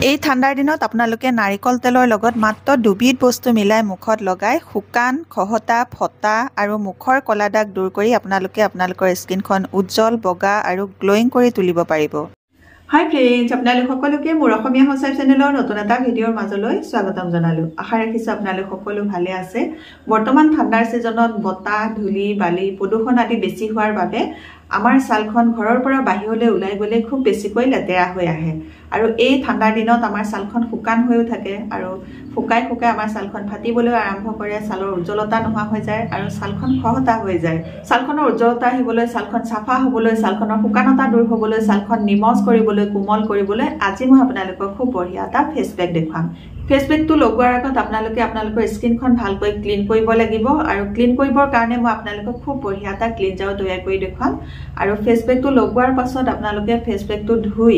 এই ঠাণ্ডাৰ দিনত আপোনালোকে নাৰিকল তেলৰ লগত মাত্ৰ দুবিধ বস্তু মিলাই মুখত লগাই শুকান খহটা ফটা আৰু মুখৰ কলা দাগ দূৰ কৰি আপোনালোকৰ স্কিনখন উজ্জ্বল বগা আৰু গ্লোয়িং কৰি তুলিব পাৰিব। হাই ফ্ৰেন্ডছ, আপোনালোক সকলোকে মোৰ অসমীয়া সঁচাই চেনেলৰ নতুন এটা ভিডিঅ'ৰ মাজলৈ স্বাগতম জনালো। আশা ৰাখিছো আপোনালোক সকলো ভালে আছে। বৰ্তমান ঠাণ্ডাৰ সিজনত বতাহ, ধূলি, বালি, প্ৰদূষণ আদি বেছি হোৱাৰ বাবে আমাৰ ছালখন ঘৰৰ পৰা বাহিৰলৈ ওলাই গলে খুব বেছিকৈ লেতেৰা হৈ আহে আৰু এই ঠাণ্ডাৰ দিনত আমাৰ ছালখন শুকান হৈও থাকে আৰু শুকাই আমাৰ ছালখন ফাটিবলৈ আৰম্ভ কৰে, ছালৰ উজ্জ্বলতা নোহোৱা হৈ যায় আৰু ছালখন খহটা হৈ যায়। ছালখনৰ উজ্জ্বলতা আহিবলৈ, ছালখন চাফা হ'বলৈ, ছালখনৰ শুকানতা দূৰ হ'বলৈ, ছালখন নিমজ কৰিবলৈ, কোমল কৰিবলৈ আজি মই আপোনালোকক খুব বঢ়িয়া এটা ফেচ পেক দেখুৱাম। ফেচ পেকটো লগোৱাৰ আগত আপোনালোকৰ স্কিনখন ভালকৈ ক্লিন কৰিব লাগিব আৰু ক্লিন কৰিবৰ কাৰণে মই আপোনালোকক খুব বঢ়িয়া এটা ক্লিনজাৰ তৈয়াৰ কৰি দেখুৱাম। আৰু ফেচ পেকটো লগোৱাৰ পাছত আপোনালোকে ফেচ পেকটো ধুই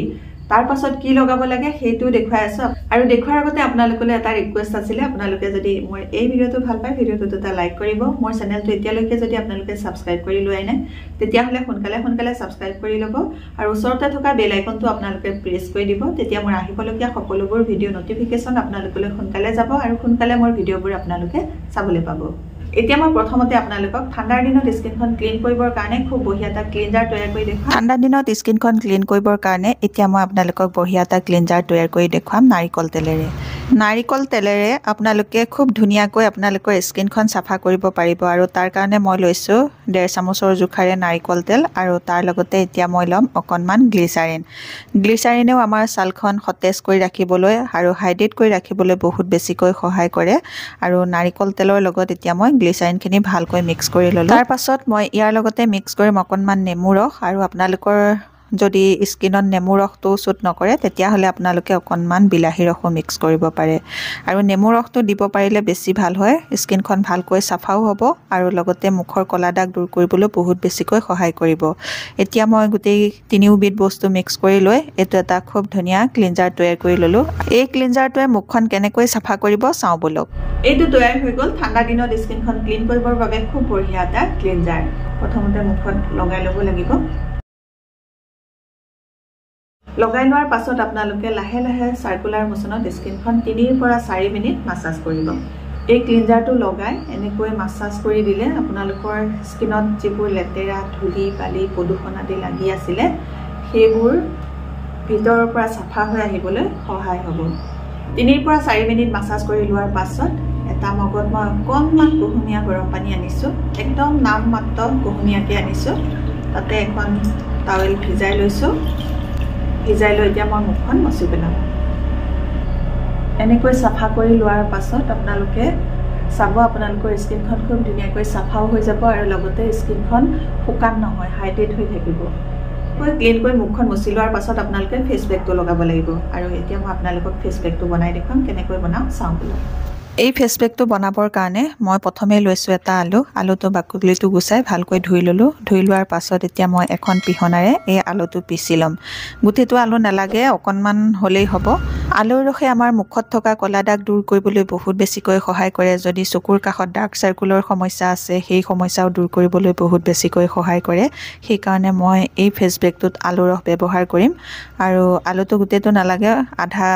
তাৰ পাছত কি লগাব লাগে সেইটো দেখুৱাই আছো। আৰু দেখুৱাৰ আগতে আপোনালোকলৈ এটা ৰিকুৱেষ্ট আছিলে, আপোনালোকে যদি মোৰ এই ভিডিঅ'টো ভাল পায় ভিডিঅ'টোত এটা লাইক কৰিব। মোৰ চেনেলটো এতিয়ালৈকে যদি আপোনালোকে ছাবস্ক্ৰাইব কৰি লোৱাই নাই তেতিয়াহ'লে সোনকালে ছাবস্ক্ৰাইব কৰি ল'ব আৰু ওচৰতে থকা বেল আইকনটো আপোনালোকে প্ৰেছ কৰি দিব। তেতিয়া মোৰ আহিবলগীয়া সকলোবোৰ ভিডিঅ' নটিফিকেশ্যন আপোনালোকলৈ সোনকালে যাব আৰু সোনকালে মোৰ ভিডিঅ'বোৰ আপোনালোকে চাবলৈ পাব। এতিয়া মই প্ৰথমতে আপোনালোকক ঠাণ্ডাৰ দিনত স্কিনখন ক্লিন কৰিবৰ কাৰণে খুব বঢ়িয়া এটা ক্লিনজাৰ তৈয়াৰ কৰি দেখুৱাম। ঠাণ্ডাৰ দিনত স্কিনখন ক্লিন কৰিবৰ কাৰণে এতিয়া মই আপোনালোকক বঢ়িয়া এটা ক্লিনজাৰ তৈয়াৰ কৰি দেখুৱাম নাৰিকল তেলেৰে। নাৰিকল তেলেৰে আপোনালোকে খুব ধুনীয়াকৈ আপোনালোকৰ স্কিনখন চাফা কৰিব পাৰিব আৰু তাৰ কাৰণে মই লৈছোঁ 1.5 চামুচৰ জোখাৰে নাৰিকল তেল আৰু তাৰ লগতে এতিয়া মই ল'ম অকণমান গ্লিচাৰিন। গ্লিচাৰিনেও আমাৰ ছালখন সতেজ কৰি ৰাখিবলৈ আৰু হাইড্ৰেট কৰি ৰাখিবলৈ বহুত বেছিকৈ সহায় কৰে আৰু নাৰিকল তেলৰ লগত এতিয়া মই গ্লিচাৰিনখিনি ভালকৈ মিক্স কৰি ল'লোঁ। তাৰ পাছত মই ইয়াৰ লগতে মিক্স কৰিম অকণমান নেমু ৰস আৰু আপোনালোকৰ যদি স্কিনত নেমু ৰসটো চুট নকৰে তেতিয়াহ'লে আপোনালোকে অকণমান বিলাহী ৰসো মিক্স কৰিব পাৰে আৰু নেমু ৰসটো দিব পাৰিলে বেছি ভাল হয়। স্কিনখন ভালকৈ চাফাও হ'ব আৰু লগতে মুখৰ কলা দাগ দূৰ কৰিবলৈ বহুত বেছিকৈ সহায় কৰিব। এতিয়া মই গোটেই তিনিওবিধ বস্তু মিক্স কৰি লৈ এইটো এটা খুব ধুনীয়া ক্লিনজাৰ তৈয়াৰ কৰি ল'লোঁ। এই ক্লিনজাৰটোৱে মুখখন কেনেকৈ চাফা কৰিব চাওঁ বলক। এইটো তৈয়াৰ হৈ গ'ল ঠাণ্ডা দিনত স্কিনখন ক্লিন কৰিবৰ বাবে খুব বঢ়িয়া এটা ক্লিনজাৰ। প্ৰথমতে মুখত লগাই ল'ব লাগিব। লগাই লোৱাৰ পাছত আপোনালোকে লাহে চাৰ্কুলাৰ মোচনত স্কিনখন 3 পৰা 4 মিনিট মাছাজ কৰিব। এই ক্লিনজাৰটো লগাই এনেকৈ মাছাজ কৰি দিলে আপোনালোকৰ স্কিনত যিবোৰ লেতেৰা, ধূলি, বালি, প্ৰদূষণ আদি লাগি আছিলে সেইবোৰ ভিতৰৰ পৰা চাফা হৈ আহিবলৈ সহায় হ'ব। 3 পৰা 4 মিনিট মাছাজ কৰি লোৱাৰ পাছত এটা মগত মই অকণমান কুহুমীয়া গৰম পানী আনিছোঁ, একদম নামমাত্ৰ কুহুমীয়াকৈ আনিছোঁ। তাতে এখন টাৱেল ভিজাই লৈছোঁ। ভিজাই লৈ এতিয়া মই মুখখন মচি পেলাম। এনেকৈ চাফা কৰি লোৱাৰ পাছত আপোনালোকে চাব আপোনালোকৰ স্কিনখন খুব ধুনীয়াকৈ চাফাও হৈ যাব আৰু লগতে স্কিনখন শুকান নহয়, হাইড্ৰেট হৈ থাকিব। ক্লিন কৰি মুখখন মচি লোৱাৰ পাছত আপোনালোকে ফেচ পেকটো লগাব লাগিব আৰু এতিয়া মই আপোনালোকক ফেচ পেকটো বনাই দেখুৱাম। কেনেকৈ বনাওঁ চাওঁ বোলো। এই ফেচ পেকটো বনাবৰ কাৰণে মই প্ৰথমে লৈছোঁ এটা আলুটো বাকলিটো গুচাই ভালকৈ ধুই ল'লোঁ। ধুই লোৱাৰ পাছত এতিয়া মই এখন পিহনাৰে এই আলুটো পিচি ল'ম। গোটেইটো আলু নালাগে, অকণমান হ'লেই হ'ব। আলুৰ ৰসে আমাৰ মুখত থকা কলা দাগ দূৰ কৰিবলৈ বহুত বেছিকৈ সহায় কৰে। যদি চকুৰ কাষত ডাৰ্ক চাৰ্কুলৰ সমস্যা আছে সেই সমস্যাও দূৰ কৰিবলৈ বহুত বেছিকৈ সহায় কৰে। সেইকাৰণে মই এই ফেচ পেকটোত আলুৰ ৰস ব্যৱহাৰ কৰিম আৰু আলুটো গোটেইটো নালাগে, আধা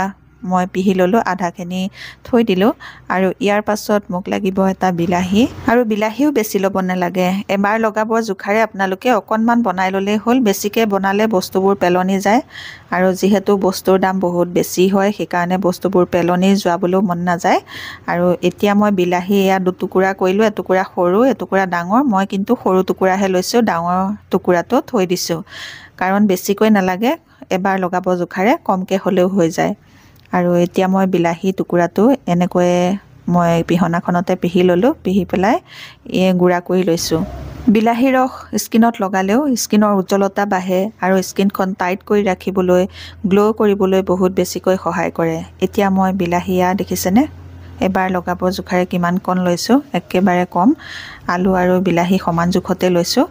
মই পিহি ল'লোঁ, আধাখিনি থৈ দিলোঁ আৰু ইয়াৰ পাছত মোক লাগিব এটা বিলাহী আৰু বিলাহীও বেছি ল'ব নালাগে। এবাৰ লগাব জোখাৰে আপোনালোকে অকণমান বনাই ল'লেই হ'ল। বেছিকৈ বনালে বস্তুবোৰ পেলনি যায় আৰু যিহেতু বস্তুৰ দাম বহুত বেছি হয় সেইকাৰণে বস্তুবোৰ পেলনি যোৱাবলৈও মন নাযায়। আৰু এতিয়া মই বিলাহী এয়া 2 টুকুৰা কৰিলোঁ, এটুকুৰা সৰু এটুকুৰা ডাঙৰ। মই কিন্তু সৰু টুকুৰাহে লৈছোঁ, ডাঙৰ টুকুৰাটো থৈ দিছোঁ কাৰণ বেছিকৈ নালাগে। এবাৰ লগাব জোখাৰে কমকৈ হ'লেও হৈ যায়। আৰু এতিয়া মই বিলাহী টুকুৰাটো এনেকৈ মই পিহনাখনতে পিহি ল'লোঁ, পিহি পেলাই গুড়া কৰি লৈছোঁ। বিলাহী ৰস স্কিনত লগালেও স্কিনৰ উজ্জ্বলতা বাঢ়ে আৰু স্কিনখন টাইট কৰি ৰাখিবলৈ, গ্ল' কৰিবলৈ বহুত বেছিকৈ সহায় কৰে। এতিয়া মই বিলাহী দেখিছেনে এবাৰ লগাব জোখাৰে কিমান কণ লৈছোঁ, একেবাৰে কম। আলু আৰু বিলাহী সমান জোখতে লৈছোঁ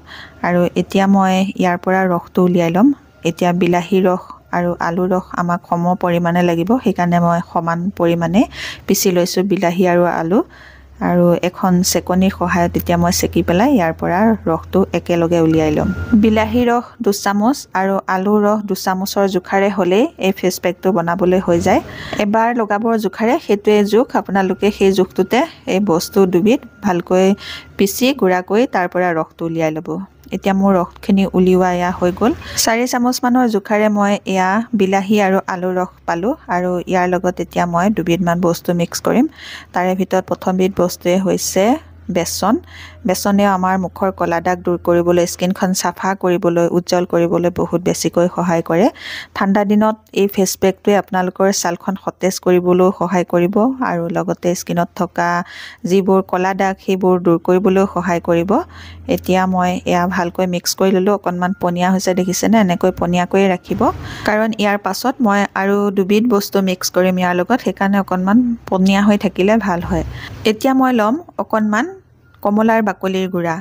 আৰু এতিয়া মই ইয়াৰ পৰা ৰসটো উলিয়াই ল'ম। এতিয়া বিলাহী ৰস আৰু আলুৰ ৰস আমাক সম পৰিমাণে লাগিব, সেইকাৰণে মই সমান পৰিমাণে পিচি লৈছোঁ বিলাহী আৰু আলু। আৰু এখন চেকনিৰ সহায়ত এতিয়া মই চেকি পেলাই ইয়াৰ পৰা ৰসটো একেলগে উলিয়াই ল'ম বিলাহী ৰস 2 চামুচ আৰু আলু ৰস 2 চামুচৰ জোখাৰে হ'লে এই ফেচ পেকটো বনাবলৈ হৈ যায় এবাৰ লগাবৰ জোখাৰে হেতুৱে জোখ আপোনালোকে সেই জোখটোতে এই বস্তু দুবিধ ভালকৈ পিচি গুড়া কৰি তাৰ পৰা ৰসটো উলিয়াই ল'ব এতিয়া মোৰ ৰসখিনি উলিওৱা ইয়া হৈ গ'ল 4 চামুচ মানৰ জোখাৰে মই ইয়া বিলাহী আৰু আলু ৰস পালো আৰু ইয়াৰ লগত এতিয়া মই দুবিধমান বস্তু মিক্স কৰিম তাৰে ভিতৰত প্ৰথমবিধ বস্তুৱে হৈছে বেচনে আমাৰ মুখৰ কলা দাগ দূৰ কৰিবলৈ স্কিনখন সাফা কৰিবলৈ উজ্জ্বল কৰিবলৈ বহুত বেছিকৈ সহায় কৰে ঠাণ্ডা দিনত এই ফেচ পেকটোৱে আপোনালোকৰ ছালখন সতেজ কৰিবলৈ সহায় কৰিব আৰু লগতে স্কিনত থকা যিবোৰ কলা দাগ সেইবোৰ দূৰ কৰিবলৈ সহায় কৰিব এতিয়া মই এয়া ভালকৈ মিক্স কৰি ললো অকনমান পনিয়া হৈছে দেখিছেনে এনেকৈ পনিয়াকৈ ৰাখিব কাৰণ ইয়াৰ পাছত মই আৰু দুবিধ বস্তু মিক্স কৰিম ইয়াৰ লগত সেইকাৰণে অকনমান পনিয়া হৈ থাকিলে ভাল হয় এতিয়া মই লম অকনমান কমলাৰ বাকলিৰ গুড়া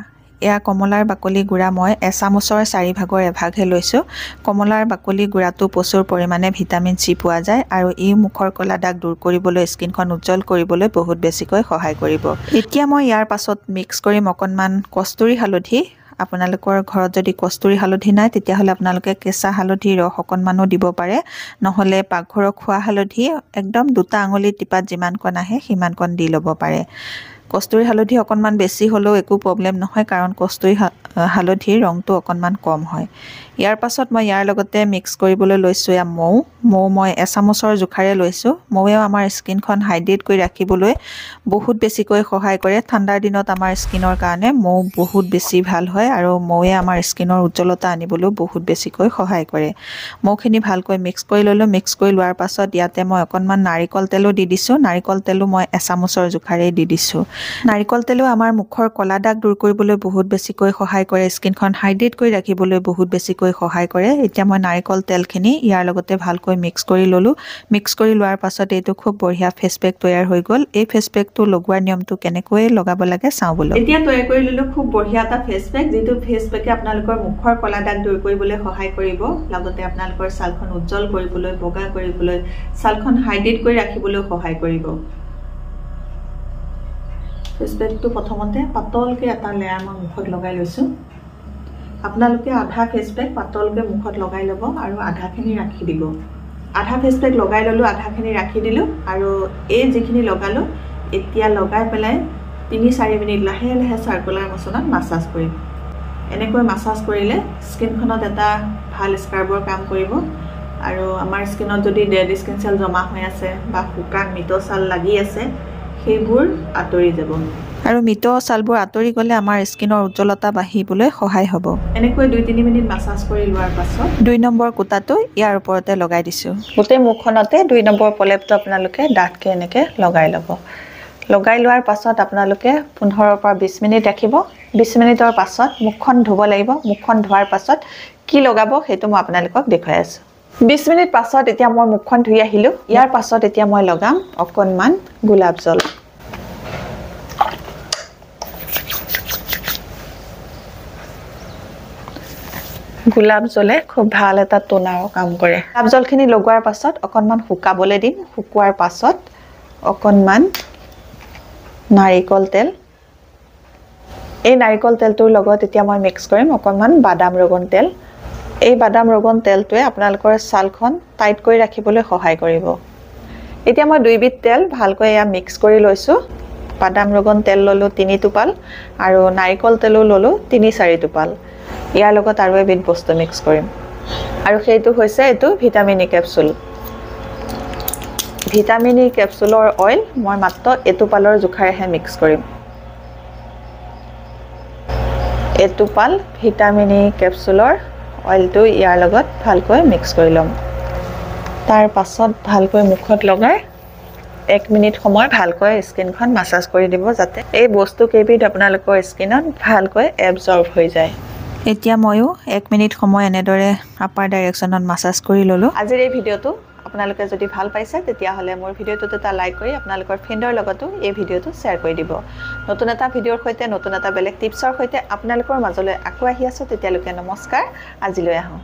এয়া কমলাৰ বাকলি গুড়া মই 1 চামুচৰ 4 ভাগৰ এভাগহে লৈছো কমলাৰ বাকলি গুড়াটো প্ৰচুৰ পৰিমাণে ভিটামিন চি পোৱা যায় আৰু ই মুখৰ কলা দাগ দূৰ কৰিবলৈ স্কিনখন উজ্জ্বল কৰিবলৈ বহুত বেছিকৈ সহায় কৰিব এতিয়া মই ইয়াৰ পাছত মিক্স কৰিম অকনমান কস্তুৰী হালধি আপোনালোকৰ ঘৰত যদি কস্তুৰী হালধি নাই তেতিয়াহলে আপোনালোকে কেঁচা হালধি ৰস অকনমানো দিব পাৰে নহলে পাকঘৰৰ খোৱা হালধি একদম দুটা আঙুলি টিপাত যিমানকণ আহে সিমানকণ দি ল'ব পাৰে কস্তুৰী হালধি অকনমান বেছি হলেও একো প্ৰবলেম নহয় কাৰণ কস্তুৰী হালধিৰ ৰংটো অকনমান কম হয় ইয়াৰ পাছত মই ইয়াৰ লগতে মিক্স কৰিবলৈ লৈছো এয়া মৌ মই 1 চামুচৰ জোখাৰে লৈছো মৌয়ে আমাৰ স্কিনখন হাইড্ৰেট কৰি ৰাখিবলৈ বহুত বেছিকৈ সহায় কৰে ঠাণ্ডাৰ দিনত আমাৰ স্কিনৰ কাৰণে মৌ বহুত বেছি ভাল হয় আৰু মৌয়ে আমাৰ স্কিনৰ উজ্জ্বলতা আনিবলৈ বহুত বেছিকৈ সহায় কৰে মৌখিনি ভালকৈ মিক্স কৰি ললো মিক্স কৰি লোৱাৰ পাছত ইয়াতে মই অকনমান নাৰিকল তেলো দি দিছো নাৰিকল তেলো মই 1 চামুচৰ জোখাৰে দি দিছো নাৰিকল তেলো আমাৰ মুখৰ কলা দাগ দূৰ কৰিবলৈ বহুত বেছিকৈ সহায় কৰে স্কিনখন হাইড্ৰেট কৰি ৰাখিবলৈ বহুত বেছিকৈ সহায় কৰে এতিয়া মই নাৰিকল তেলখিনি ইয়াৰ লগতে ভালকৈ মিক্স কৰি ললো মিক্স কৰি লোৱাৰ পাছত এইটো খুব বঢ়িয়া ফেচ পেক তৈয়াৰ হৈ গ'ল এই ফেচ পেকটো লগোৱাৰ নিয়মটো কেনেকৈ লগাব লাগে চাও বলো এতিয়া তৈয়াৰ কৰি ললো খুব বঢ়িয়া এটা ফেচ পেক যেটো ফেচ পেকে আপোনালোকৰ মুখৰ কলা দাগ দূৰ কৰিবলৈ সহায় কৰিব লগতে আপোনালোকৰ ছালখন উজ্জ্বল কৰিবলৈ বগা কৰিবলৈ ছালখন হাইড্ৰেট কৰি ৰাখিবলৈ সহায় কৰিব ফেচ পেকটো প্ৰথমতে পাতলকৈ এটা লেয়াৰ মই মুখত লগাই লৈছো আপোনালোকে আধা ফেচ পেক পাতলকৈ মুখত লগাই ল'ব আৰু আধাখিনি ৰাখি দিব আধা ফেচ পেক লগাই ললো আধাখিনি ৰাখি দিলো আৰু এই যিখিনি লগালো এতিয়া লগাই পেলাই 3-4 মিনিট লাহে লাহে সাৰ্কুলাৰ মোচনত মাসাজ কৰিম এনেকৈ মাসাজ কৰিলে স্কিনখনত এটা ভাল স্ক্ৰাবৰ কাম কৰিব আৰু আমাৰ স্কিনত যদি ডেড স্কিন সেল জমা হৈ আছে বা শুকান মিট ছাল লাগি আছে সেইবোৰ আতৰি যাব আৰু মিট ছালবোৰ আতৰি গলে আমাৰ স্কিনৰ উজ্জ্বলতা বাঢ়িবলৈ সহায় হ'ব এনেকৈ 2-3 মিনিট মাসাজ কৰি লোৱাৰ পাছত 2 নম্বৰ কুটাটো ইয়াৰ ওপৰতে লগাই দিছো গোটেই মুখখনতে 2 নম্বৰ পলেপটো আপোনালোকে ডাঠকে এনেকে লগাই ল'ব লগাই লোৱাৰ পাছত আপোনালোকে 15 পৰা 20 মিনিট ৰাখিব 20 মিনিটৰ পাছত মুখখন ধুব লাগিব মুখখন ধোৱাৰ পাছত কি লগাব হেতু মই আপোনালোকক দেখাই আছো 20 মিনিট পাছত এতিয়া মই মুখখন ধুই আহিলো ইয়াৰ পাছত এতিয়া মই লগাম অকনমান গোলাপ জল গোলাপ জলে খুব ভাল এটা টোনাৰ কাম কৰে গোলাপ জলখিনি লগোৱাৰ পাছত অকনমান শুকাবলৈ দিম শুকুৱাৰ পাছত অকনমান নাৰিকল তেল এই নাৰিকল তেলটোৰ লগত এতিয়া মই মিক্স কৰিম অকনমান বাদাম ৰগন তেল এই বাদাম ৰগন তেলটোৱে আপোনালোকৰ ছালখন টাইট কৰি ৰাখিবলৈ সহায় কৰিব এতিয়া মই দুইবিধ তেল ভালকৈ ইয়া মিক্স কৰি লৈছো বাদাম ৰগন তেল ললো 3 টোপাল আৰু নাৰিকল তেলো ললো 3-4 টোপাল ইয়াৰ লগত আৰু এবিধ বস্তু মিক্স কৰিম আৰু সেইটো হৈছে এটো vitamin E capsule vitamin E কেপসুলৰ অইল মই মাত্ৰ এটোপালৰ জোখাৰেহে মিক্স কৰিম এটোপাল ভিটামিন ই কেপসুলৰ অইলটো ইয়াৰ লগত ভালকৈ মিক্স কৰি লম তাৰ পাছত ভালকৈ মুখত লগাই 1 মিনিট সময় ভালকৈ স্কিনখন মাসাজ কৰি দিব যাতে এই বস্তু কেইবিধ আপোনালোকৰ স্কিনত ভালকৈ এবজৰ্ব হৈ যায় এতিয়া ময়ো 1 মিনিট সময় এনেদৰে আপাৰ ডাইৰেকচনত মাসাজ কৰি ললো আজিৰ এই ভিডিওটো আপোনালোকে যদি ভাল পাইছে তেতিয়া হলে মোৰ ভিডিওটো এটা লাইক কৰি আপোনালোকৰ ফ্ৰেণ্ডৰ লগতো এই ভিডিওটো শেয়াৰ কৰি দিব নতুন এটা ভিডিওৰ সৈতে নতুন এটা বেলেগ টিপছৰ সৈতে আপোনালোকৰ মাজলৈ আকৌ আহি আছো তেতিয়ালৈকে নমস্কাৰ আজিলৈ আহো